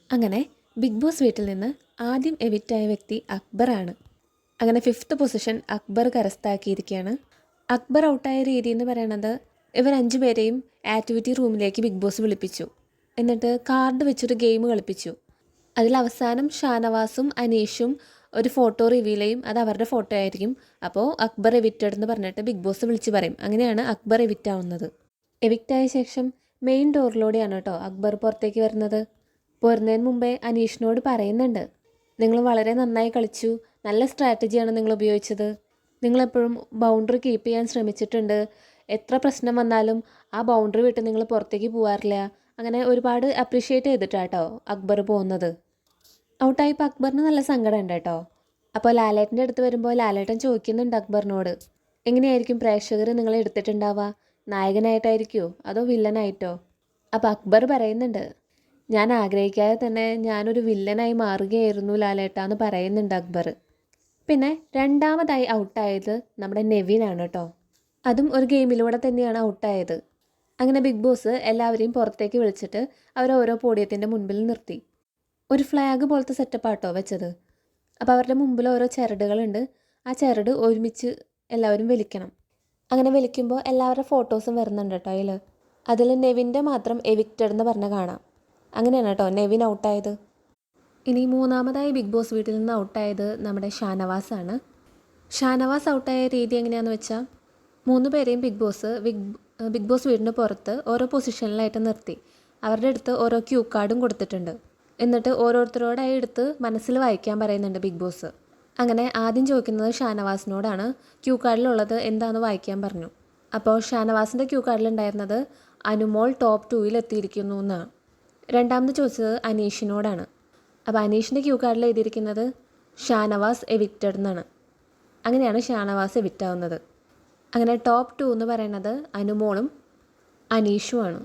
അങ്ങനെ big boss വീട്ടിൽ നിന്ന് ആദ്യം എവിക്റ്റായ വ്യക്തി അക്ബറാണ്. അങ്ങനെ 5th പൊസിഷൻ അക്ബർ കരസ്ഥമാക്കിയിരിക്കുകയാണ്. അക്ബർ ഔട്ടായ രീതി എന്ന് പറയുന്നത് ഇവർ 5 പേരെയും ആക്ടിവിറ്റി റൂമിലേക്ക് ബിഗ് ബോസ് വിളിപ്പിച്ചു. എന്നിട്ട് കാർഡ് വെച്ചൊരു ഗെയിം കളിപ്പിച്ചു. അതിൽ അവസാനം ഷാനവാസും അനീഷും ഒരു ഫോട്ടോ റിവീൽ ചെയ്യും. അത് അവരുടെ ഫോട്ടോ ആയിരിക്കും. അപ്പോൾ അക്ബർ എവിക്റ്റഡ് എന്ന് പറഞ്ഞിട്ട് ബിഗ് ബോസ് വിളിച്ച് പറയും. അങ്ങനെയാണ് അക്ബർ എവിക്റ്റ് ആവുന്നത്. എവിക്റ്റായ ശേഷം മെയിൻ ഡോറിലൂടെയാണ് കേട്ടോ അക്ബർ പുറത്തേക്ക് വരുന്നത്. പോരുന്നതിന് മുമ്പേ അനീഷിനോട് പറയുന്നുണ്ട്, നിങ്ങൾ വളരെ നന്നായി കളിച്ചു, നല്ല സ്ട്രാറ്റജിയാണ് നിങ്ങൾ ഉപയോഗിച്ചത്, നിങ്ങളെപ്പോഴും ബൗണ്ടറി കീപ്പ് ചെയ്യാൻ ശ്രമിച്ചിട്ടുണ്ട്, എത്ര പ്രശ്നം വന്നാലും ആ ബൗണ്ടറി വിട്ട് നിങ്ങൾ പുറത്തേക്ക് പോകാറില്ല. അങ്ങനെ ഒരുപാട് അപ്രീഷിയേറ്റ് ചെയ്തിട്ടാട്ടോ അക്ബർ പോകുന്നത്. ഔട്ടായപ്പോൾ അക്ബറിന് നല്ല സങ്കടം ഉണ്ട് കേട്ടോ. അപ്പോൾ ലാലേട്ടൻ്റെ അടുത്ത് വരുമ്പോൾ ലാലേട്ടൻ ചോദിക്കുന്നുണ്ട് അക്ബറിനോട്, എങ്ങനെയായിരിക്കും പ്രേക്ഷകർ നിങ്ങളെ എടുത്തിട്ടുണ്ടാവുക, നായകനായിട്ടായിരിക്കുമോ അതോ വില്ലനായിട്ടോ? അപ്പോൾ അക്ബർ പറയുന്നുണ്ട്, ഞാൻ ആഗ്രഹിക്കാതെ തന്നെ ഞാനൊരു വില്ലനായി മാറുകയായിരുന്നു ലാലേട്ടാന്ന് പറയുന്നുണ്ട് അക്ബർ. പിന്നെ രണ്ടാമതായി ഔട്ടായത് നമ്മുടെ നെവിനാണ് കേട്ടോ. അതും ഒരു ഗെയിമിലൂടെ തന്നെയാണ് ഔട്ടായത്. അങ്ങനെ ബിഗ് ബോസ് എല്ലാവരെയും പുറത്തേക്ക് വിളിച്ചിട്ട് അവർ ഓരോ പോഡിയത്തിൻ്റെ മുൻപിൽ നിർത്തി. ഒരു ഫ്ലാഗ് പോലത്തെ സെറ്റപ്പാട്ടോ വെച്ചത്. അപ്പോൾ അവരുടെ മുമ്പിൽ ഓരോ ചരടുകളുണ്ട്. ആ ചരട് ഒരുമിച്ച് എല്ലാവരും വലിക്കണം. അങ്ങനെ വലിക്കുമ്പോൾ എല്ലാവരുടെ ഫോട്ടോസും വരുന്നുണ്ട് കേട്ടോ. അതിൽ നെവിൻ്റെ മാത്രം എവിക്റ്റഡ് എന്ന് പറഞ്ഞ് കാണാം. അങ്ങനെയാണ് കേട്ടോ നെവിൻ ഔട്ടായത്. ഇനി മൂന്നാമതായി ബിഗ് ബോസ് വീട്ടിൽ നിന്ന് ഔട്ടായത് നമ്മുടെ ഷാനവാസാണ്. ഷാനവാസ് ഔട്ടായ രീതി എങ്ങനെയാണെന്ന് വെച്ചാൽ 3 പേരെയും ബിഗ് ബോസ് വീടിന് പുറത്ത് ഓരോ പൊസിഷനിലായിട്ട് നിർത്തി. അവരുടെ അടുത്ത് ഓരോ ക്യൂ കാർഡും കൊടുത്തിട്ടുണ്ട്. എന്നിട്ട് ഓരോരുത്തരോടായി എടുത്ത് മനസ്സിൽ വായിക്കാൻ പറയുന്നുണ്ട് ബിഗ് ബോസ്. അങ്ങനെ ആദ്യം ചോദിക്കുന്നത് ഷാനവാസിനോടാണ്. ക്യൂ കാർഡിലുള്ളത് എന്താണെന്ന് വായിക്കാൻ പറഞ്ഞു. അപ്പോൾ ഷാനവാസിൻ്റെ ക്യൂ കാർഡിലുണ്ടായിരുന്നത് അനുമോൾ ടോപ്പ് 2-ൽ എത്തിയിരിക്കുന്നു എന്നാണ്. രണ്ടാമത് ചോദിച്ചത് അനീഷിനോടാണ്. അപ്പോൾ അനീഷിൻ്റെ ക്യൂ കാർഡിൽ എഴുതിയിരിക്കുന്നത് ഷാനവാസ് എവിക്റ്റഡ് എന്നാണ്. അങ്ങനെയാണ് ഷാനവാസ് എവിക്റ്റ് ആവുന്നത്. അങ്ങനെ ടോപ്പ് 2 എന്ന് പറയുന്നത് അനുമോളും അനീഷുമാണ്.